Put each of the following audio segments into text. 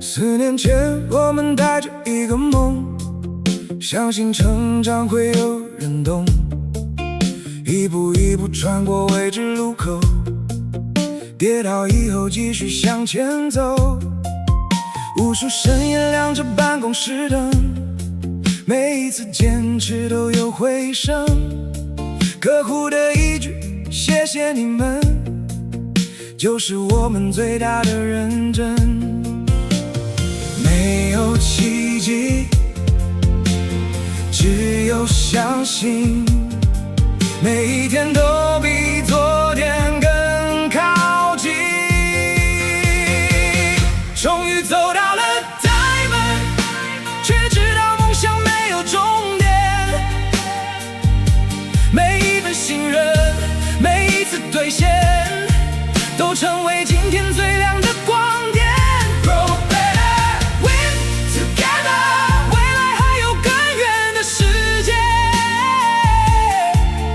4年前，我们带着一个梦，相信成长会有人懂，一步一步穿过未知路口，跌倒以后继续向前走。无数深夜亮着办公室灯，每一次坚持都有回声。客户的一句谢谢你们，就是我们最大的认真。没有奇迹，只有相信，每一天都比昨天更靠近。终于走到了 Diamond， 却知道梦想没有终点。每一份信任，每一次兑现，都成为今天最亮的光点。Grow better, win together， 未来还有更远的世界。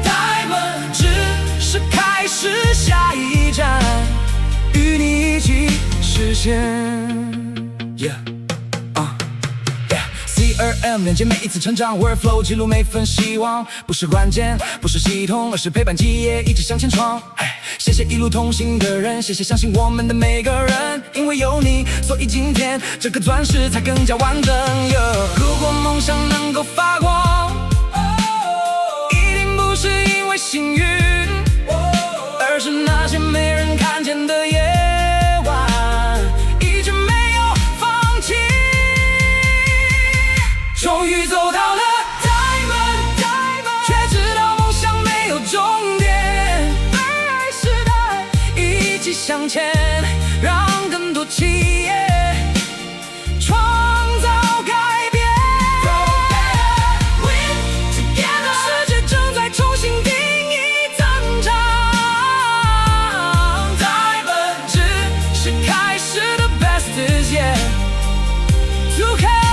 Diamond 只是开始，下一站与你一起实现。CRM 连接每一次成长 ，Workflow 记录每份希望，不是软件，不是系统，而是陪伴企业一直向前闯。谢谢一路同行的人，谢谢相信我们的每个人，因为有你，所以今天这个钻石才更加完整。如果梦想能够发光，一定不是因为幸运，而是那些没人看见的夜晚，一直没有放弃。终于走到了 Diamond， 却知道梦想没有终点。爱时代一起向前，让更多企业创造改变。世界正在重新定义增长。Diamond 只是开始，the best is yet to come。